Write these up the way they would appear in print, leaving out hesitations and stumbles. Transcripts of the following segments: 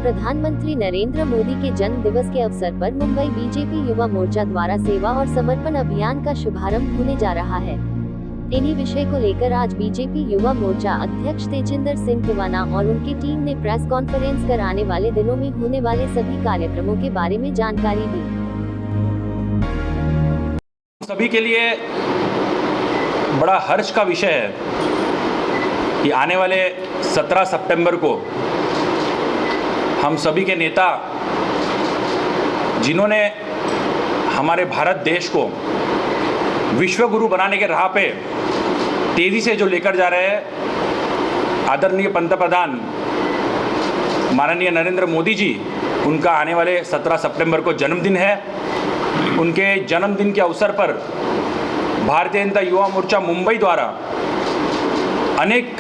प्रधानमंत्री नरेंद्र मोदी के जन्म दिवस के अवसर पर मुंबई बीजेपी युवा मोर्चा द्वारा सेवा और समर्पण अभियान का शुभारंभ होने जा रहा है। इन्हीं विषय को लेकर आज बीजेपी युवा मोर्चा अध्यक्ष तेजिंदर सिंह टिवाना और उनकी टीम ने प्रेस कॉन्फ्रेंस कर आने वाले दिनों में होने वाले सभी कार्यक्रमों के बारे में जानकारी दी। सभी के लिए बड़ा हर्ष का विषय है कि आने वाले 17 सितंबर को हम सभी के नेता, जिन्होंने हमारे भारत देश को विश्व गुरु बनाने के राह पे तेजी से जो लेकर जा रहे हैं, आदरणीय पंतप्रधान माननीय नरेंद्र मोदी जी, उनका आने वाले 17 सितंबर को जन्मदिन है। उनके जन्मदिन के अवसर पर भारतीय जनता युवा मोर्चा मुंबई द्वारा अनेक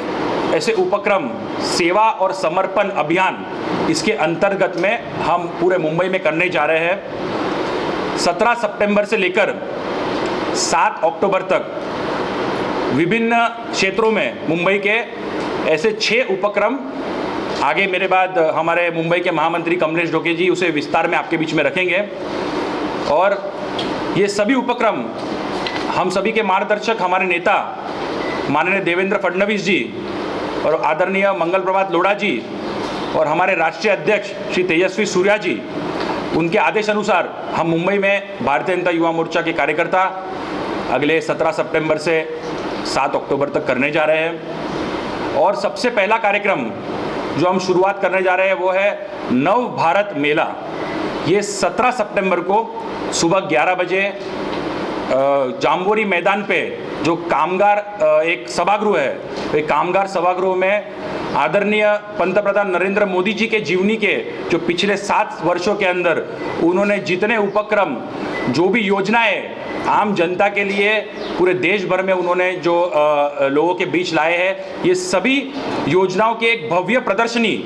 ऐसे उपक्रम, सेवा और समर्पण अभियान इसके अंतर्गत में हम पूरे मुंबई में करने जा रहे हैं। 17 सितंबर से लेकर 7 अक्टूबर तक विभिन्न क्षेत्रों में मुंबई के ऐसे 6 उपक्रम, आगे मेरे बाद हमारे मुंबई के महामंत्री कमलेश ढोके जी उसे विस्तार में आपके बीच में रखेंगे। और ये सभी उपक्रम हम सभी के मार्गदर्शक, हमारे नेता माननीय देवेंद्र फडणवीस जी और आदरणीय मंगल प्रभात लोढ़ा जी और हमारे राष्ट्रीय अध्यक्ष श्री तेजस्वी सूर्या जी, उनके आदेश अनुसार हम मुंबई में भारतीय जनता युवा मोर्चा के कार्यकर्ता अगले 17 सितंबर से 7 अक्टूबर तक करने जा रहे हैं। और सबसे पहला कार्यक्रम जो हम शुरुआत करने जा रहे हैं वो है नव भारत मेला। ये 17 सितंबर को सुबह 11 बजे जाम्बोरी मैदान पे जो कामगार एक सभागृह है, एक कामगार सभागृह में आदरणीय पंतप्रधान नरेंद्र मोदी जी के जीवनी के जो पिछले 7 वर्षों के अंदर उन्होंने जितने उपक्रम, जो भी योजनाएं आम जनता के लिए पूरे देश भर में उन्होंने जो लोगों के बीच लाए हैं, ये सभी योजनाओं की एक भव्य प्रदर्शनी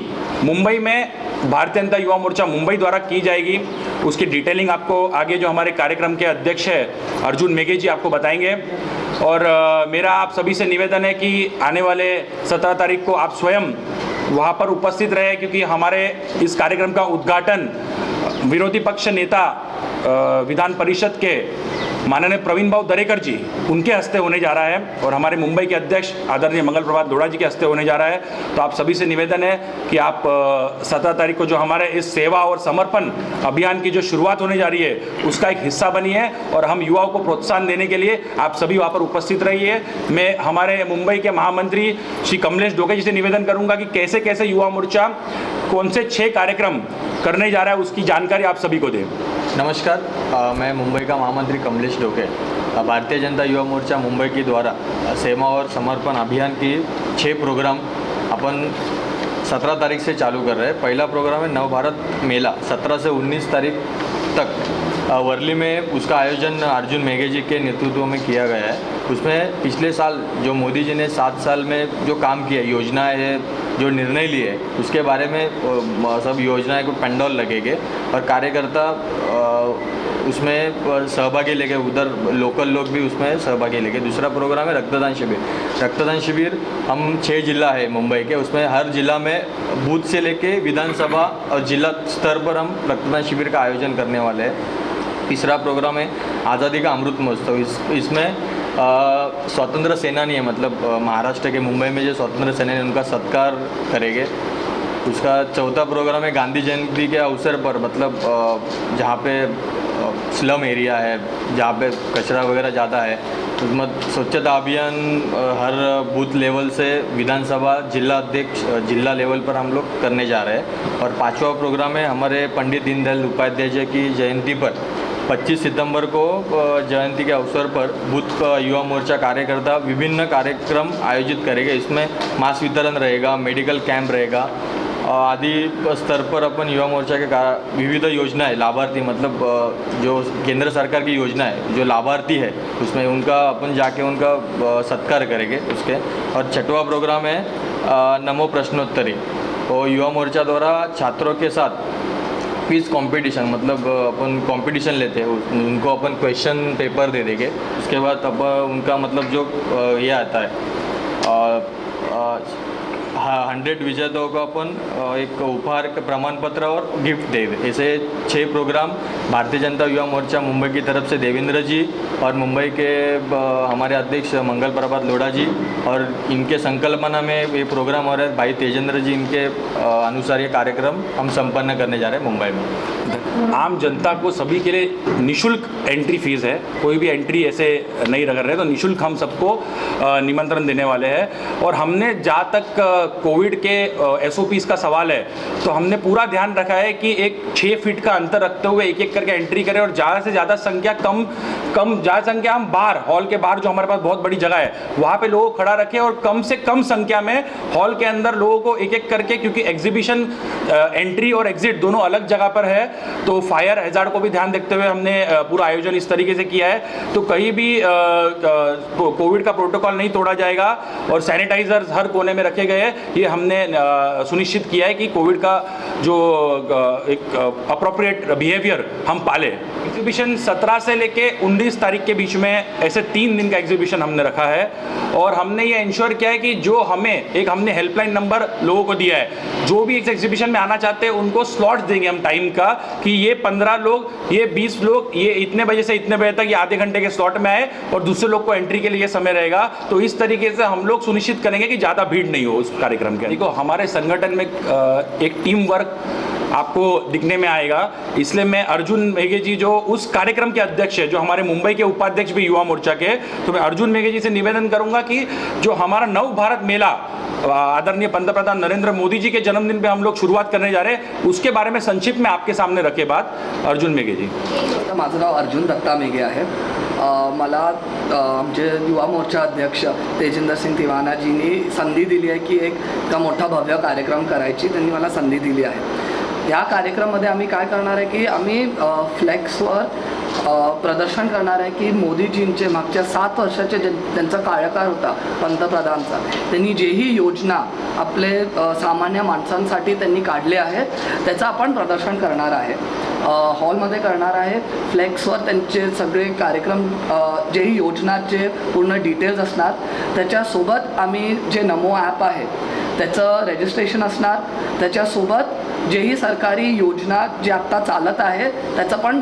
मुंबई में भारतीय जनता युवा मोर्चा मुंबई द्वारा की जाएगी। उसकी डिटेलिंग आपको आगे जो हमारे कार्यक्रम के अध्यक्ष है अर्जुन मेघे जी आपको बताएंगे। और मेरा आप सभी से निवेदन है कि आने वाले 17 तारीख को आप स्वयं वहाँ पर उपस्थित रहे, क्योंकि हमारे इस कार्यक्रम का उद्घाटन विरोधी पक्ष नेता विधान परिषद के माननीय प्रवीण भाऊ दरेकर जी, उनके हस्ते होने जा रहा है और हमारे मुंबई के अध्यक्ष आदरणीय मंगल प्रभात लोढ़ा जी के हस्ते होने जा रहा है। तो आप सभी से निवेदन है कि आप 17 तारीख को जो हमारे इस सेवा और समर्पण अभियान की जो शुरुआत होने जा रही है उसका एक हिस्सा बनिए और हम युवाओं को प्रोत्साहन देने के लिए आप सभी वहाँ पर उपस्थित रहिए। मैं हमारे मुंबई के महामंत्री श्री कमलेश ढोके जी से निवेदन करूँगा कि कैसे कैसे युवा मोर्चा कौन से 6 कार्यक्रम करने जा रहा है उसकी जानकारी आप सभी को दें। नमस्कार, मैं मुंबई का महामंत्री कमलेश ढोके। भारतीय जनता युवा मोर्चा मुंबई के द्वारा सेवा और समर्पण अभियान की 6 प्रोग्राम अपन 17 तारीख से चालू कर रहे हैं। पहला प्रोग्राम है नव भारत मेला, 17 से 19 तारीख तक वर्ली में उसका आयोजन अर्जुन मेघे जी के नेतृत्व में किया गया है। उसमें पिछले साल जो मोदी जी ने 7 साल में जो काम किया, योजनाएं है, जो निर्णय लिए, उसके बारे में सब योजनाएं को पेंडोल लगेंगे और कार्यकर्ता उसमें सहभागी लेंगे, उधर लोकल लोग भी उसमें सहभागी लेंगे। दूसरा प्रोग्राम है रक्तदान शिविर। रक्तदान शिविर हम 6 जिला है मुंबई के, उसमें हर जिला में बूथ से लेके विधानसभा और जिला स्तर पर हम रक्तदान शिविर का आयोजन करने वाले हैं। तीसरा प्रोग्राम है आज़ादी का अमृत महोत्सव। इसमें स्वतंत्र सेनानी है, मतलब महाराष्ट्र के मुंबई में जो स्वतंत्र सेनानी है उनका सत्कार करेंगे। उसका चौथा प्रोग्राम है गांधी जयंती के अवसर पर, मतलब जहाँ पे स्लम एरिया है, जहाँ पे कचरा वगैरह ज़्यादा है, उसमें स्वच्छता अभियान हर बूथ लेवल से विधानसभा जिला अध्यक्ष जिला लेवल पर हम लोग करने जा रहे हैं। और 5वां प्रोग्राम है हमारे पंडित दीनदयाल उपाध्याय जी की जयंती पर 25 सितंबर को जयंती के अवसर पर बूथ युवा मोर्चा कार्यकर्ता विभिन्न कार्यक्रम आयोजित करेंगे। इसमें मास्क वितरण रहेगा, मेडिकल कैंप रहेगा, आदि स्तर पर अपन युवा मोर्चा के विविध योजनाएं, लाभार्थी मतलब जो केंद्र सरकार की योजना है, जो लाभार्थी है उसमें उनका अपन जाके उनका सत्कार करेंगे उसके। और 6वां प्रोग्राम है नमो प्रश्नोत्तरी। और युवा मोर्चा द्वारा छात्रों के साथ क्विज कंपटीशन, मतलब अपन कंपटीशन लेते हैं, उनको अपन क्वेश्चन पेपर दे देंगे। उसके बाद अब उनका मतलब जो ये आता है 100 विजेताओं को अपन एक उपहार के प्रमाणपत्र और गिफ्ट दे। ऐसे 6 प्रोग्राम भारतीय जनता युवा मोर्चा मुंबई की तरफ से देवेंद्र जी और मुंबई के हमारे अध्यक्ष मंगल प्रभात लोढ़ा जी और इनके संकल्पना में ये प्रोग्राम हो रहा है। भाई तेजेंद्र जी इनके अनुसार ये कार्यक्रम हम संपन्न करने जा रहे हैं मुंबई में। आम जनता को सभी के लिए निशुल्क एंट्री फीस है, कोई भी एंट्री ऐसे नहीं रख रहे, तो निशुल्क हम सबको निमंत्रण देने वाले हैं। और हमने जहाँ तक कोविड के SOPs का सवाल है तो हमने पूरा ध्यान रखा है कि एक 6 फीट का अंतर रखते हुए एक एक करके एंट्री करें और ज़्यादा से ज़्यादा संख्या ज़्यादा संख्या हम बाहर हॉल के बाहर जो हमारे पास बहुत बड़ी जगह है वहाँ पे लोगों को खड़ा रखें और कम से कम संख्या में हॉल के अंदर लोगों को एक एक करके, क्योंकि एग्जीबिशन एंट्री और एग्जिट दोनों अलग जगह पर है तो फायर हैजार्ड को भी ध्यान देखते हुए हमने पूरा आयोजन इस तरीके से किया है। तो कहीं भी कोविड का प्रोटोकॉल नहीं तोड़ा जाएगा और सैनिटाइजर हर कोने में रखे गए। ये हमने सुनिश्चित किया है कि कोविड का जो एक अप्रोप्रिएट बिहेवियर हम पाले। एग्जीबिशन 17 से लेके 19 तारीख के बीच में ऐसे 3 दिन का एग्जीबिशन हमने रखा है और हमने ये इंश्योर किया है कि जो हमने हेल्पलाइन नंबर लोगों को दिया है, जो भी इस एग्जीबिशन में आना चाहते हैं उनको स्लॉट्स देंगे हम टाइम का कि ये 15 लोग, ये 20 लोग, ये इतने बजे से इतने बजे तक ये आधे घंटे के स्लॉट में आए और दूसरे लोग को एंट्री के लिए समय रहेगा। तो इस तरीके से हम लोग सुनिश्चित करेंगे कि ज़्यादा भीड़ नहीं हो उस कार्यक्रम के। देखो, हमारे संगठन में एक टीम वर्क आपको दिखने में आएगा, इसलिए मैं अर्जुन मेघे जी जो उस कार्यक्रम के अध्यक्ष है, जो हमारे मुंबई के उपाध्यक्ष भी युवा मोर्चा के, तो मैं अर्जुन मेघे जी से निवेदन करूंगा कि जो हमारा नव भारत मेला आदरणीय पंतप्रधान नरेंद्र मोदी जी के जन्मदिन पे हम लोग शुरुआत करने जा रहे हैं, उसके बारे में संक्षिप्त में आपके सामने रखे बात। अर्जुन मेघे जी। माझं नाव अर्जुन दत्ता मेघे आहे। मला आमचे युवा मोर्चा अध्यक्ष तेजिंदर सिंग तिवानाजींनी संधी दिली आहे की एक इतका मोठा भव्य कार्यक्रम करायची, त्यांनी मला संधी दिली आहे। या कार्यक्रमामध्ये आम्ही काय करणार आहे की आम्ही फ्लेक्सवर प्रदर्शन करणार आहे की मोदीजींचे मागच्या 7 वर्षाचे त्यांचा कार्यकाळ होता पंतप्रधानचा, त्यांनी जेही योजना आपले सामान्य माणसांसाठी त्यांनी काढले आहेत त्याचं आपण प्रदर्शन करणार आहे। हॉलमध्ये करणार आहे। फ्लेक्सवर त्यांचे सगळे कार्यक्रम जेही योजनाचे पूर्ण डिटेल्स असणार, त्याच्यासोबत आम्ही जे नमो ॲप आहे त्याचं रजिस्ट्रेशन असणार, त्याच्यासोबत जेही सरकारी योजना जे आत्ता चालत आहे त्याचं पण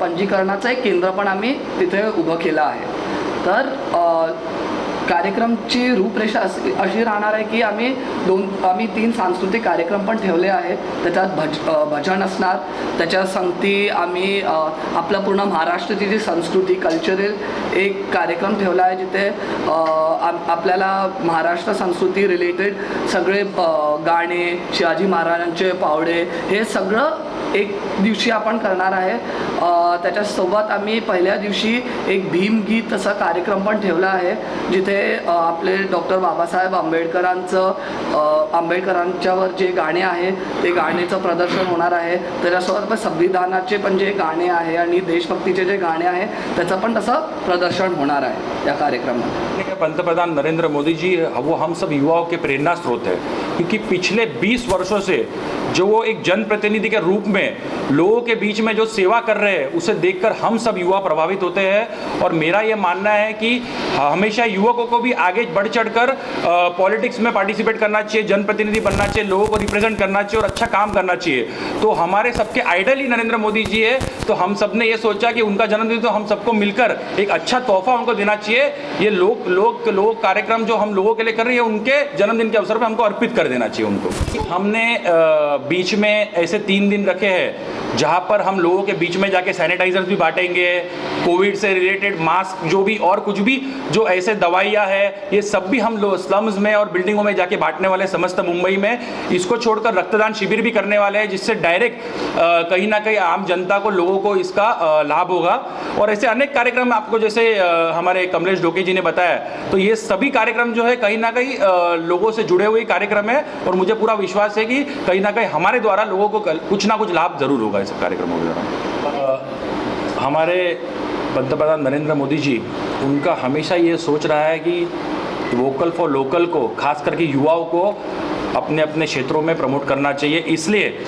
पंजीकरणाचं एक केंद्र पण आम्ही तिथे उभं केलं आहे। तर कार्यक्रमची रूपरेषा अशी राहणार आहे की आम्ही 3 सांस्कृतिक कार्यक्रम पण ठेवले आहेत। त्याच्यात भजन असणार, त्याच्या संगती आम्ही आपलं पूर्ण महाराष्ट्राची जी संस्कृती कल्चरल एक कार्यक्रम ठेवला आहे, जिथे आपल्याला महाराष्ट्र संस्कृती रिलेटेड सगळे गाणे, शिवाजी महाराजांचे पावडे, हे सगळं एक दिवशी आपण करणार आहे। त्याच्यासोबत आम्ही पहिल्या दिवशी एक भीमगीत असा कार्यक्रम पण ठेवला आहे, जिथे आपले डॉक्टर बाबासाहेब आंबेडकरांच्यावर जे गाणे आहे ते गाण्याचं प्रदर्शन होणार आहे। त्याच्यासोबत संविधानाचे पण जे गाणे आहे आणि देशभक्तीचे जे गाणे आहे त्याचं पण तसं प्रदर्शन होणार आहे या कार्यक्रमात। पंतप्रधान नरेंद्र मोदी जी वो हम सब युवाओं के प्रेरणा स्रोत है, क्योंकि पिछले 20 वर्षों से जो वो एक जनप्रतिनिधि के रूप में लोगों के बीच में जो सेवा कर रहे हैं उसे देखकर हम सब युवा प्रभावित होते हैं। और मेरा ये मानना है कि हमेशा युवकों को भी आगे बढ़ चढ़कर पॉलिटिक्स में पार्टिसिपेट करना चाहिए, जनप्रतिनिधि बनना चाहिए, लोगों को रिप्रेजेंट करना चाहिए और अच्छा काम करना चाहिए। तो हमारे सबके आइडल ही नरेंद्र मोदी जी है, तो हम सब ने ये सोचा कि उनका जन्मदिन तो हम सबको मिलकर एक अच्छा तोहफा उनको देना चाहिए। ये लोग कार्यक्रम जो हम लोगों के लिए कर रहे हैं उनके जन्मदिन के अवसर पर हमको अर्पित कर देना चाहिए उनको। हमने बीच में ऐसे 3 दिन रखे हैं जहाँ पर हम लोगों के बीच में जाके सैनिटाइजर्स भी बांटेंगे, कोविड से रिलेटेड मास्क जो भी और कुछ भी जो ऐसे दवाइयाँ है ये सब भी हम लोग स्लम्स में और बिल्डिंगों में जाके बांटने वाले समस्त मुंबई में। इसको छोड़कर रक्तदान शिविर भी करने वाले हैं, जिससे डायरेक्ट कहीं ना कहीं आम जनता को, लोगों को इसका लाभ होगा। और ऐसे अनेक कार्यक्रम आपको जैसे हमारे कमलेश ढोके जी ने बताया, तो ये सभी कार्यक्रम जो है कहीं ना कहीं लोगों से जुड़े हुए कार्यक्रम है और मुझे पूरा विश्वास है कि कहीं ना कहीं हमारे द्वारा लोगों को कुछ ना कुछ लाभ जरूर होगा इस कार्यक्रमों के द्वारा। हमारे पंतप्रधान नरेंद्र मोदी जी, उनका हमेशा ये सोच रहा है कि वोकल फॉर लोकल को, खास करके युवाओं को अपने अपने क्षेत्रों में प्रमोट करना चाहिए। इसलिए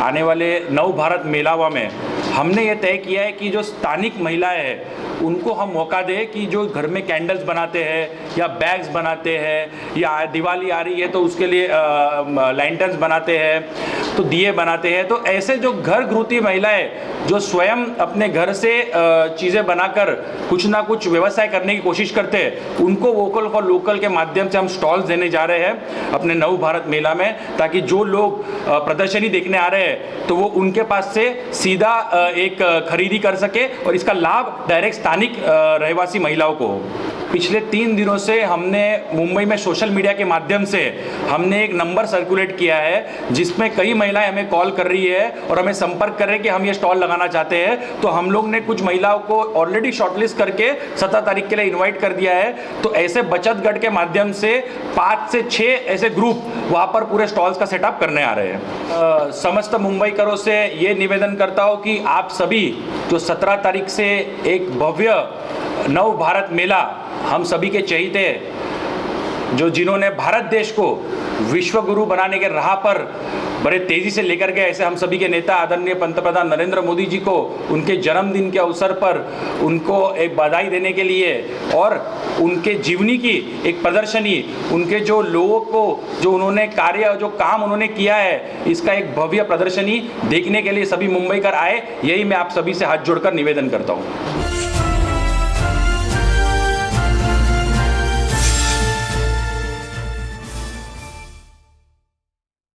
आने वाले नव भारत मेलावा में हमने ये तय किया है कि जो स्थानिक महिलाएं हैं उनको हम मौका दें कि जो घर में कैंडल्स बनाते हैं या बैग्स बनाते हैं या दिवाली आ रही है तो उसके लिए लैंटर्न्स बनाते हैं, तो दिए बनाते हैं, तो ऐसे जो घर गृहस्थी महिलाएं जो स्वयं अपने घर से चीज़ें बनाकर कुछ ना कुछ व्यवसाय करने की कोशिश करते हैं, उनको वोकल फॉर लोकल के माध्यम से हम स्टॉल्स देने जा रहे हैं अपने नव भारत मेला में, ताकि जो लोग प्रदर्शनी देखने आ रहे हैं तो वो उनके पास से सीधा एक खरीदी कर सके और इसका लाभ डायरेक्ट स्थानिक रहवासी महिलाओं को हो। पिछले 3 दिनों से हमने मुंबई में सोशल मीडिया के माध्यम से हमने एक नंबर सर्कुलेट किया है जिसमें कई महिलाएं हमें कॉल कर रही है और हमें संपर्क कर रहे हैं कि हम ये स्टॉल लगाना चाहते हैं। तो हम लोग ने कुछ महिलाओं को ऑलरेडी शॉर्टलिस्ट करके 17 तारीख के लिए इन्वाइट कर दिया है। तो ऐसे बचत गट के माध्यम से 5 से 6 ऐसे ग्रुप वहाँ पर पूरे स्टॉल्स का सेटअप करने आ रहे हैं। समस्त मुंबईकरों से ये निवेदन करता हूँ कि आप सभी जो 17 तारीख से एक भव्य नव भारत मेला हम सभी के चहेते जो जिन्होंने भारत देश को विश्व गुरु बनाने के राह पर बड़े तेजी से लेकर गए, ऐसे हम सभी के नेता आदरणीय पंतप्रधान नरेंद्र मोदी जी को उनके जन्मदिन के अवसर पर उनको एक बधाई देने के लिए और उनके जीवनी की एक प्रदर्शनी, उनके जो लोगों को जो उन्होंने कार्य जो काम उन्होंने किया है, इसका एक भव्य प्रदर्शनी देखने के लिए सभी मुंबईकर आए, यही मैं आप सभी से हाथ जोड़कर निवेदन करता हूँ।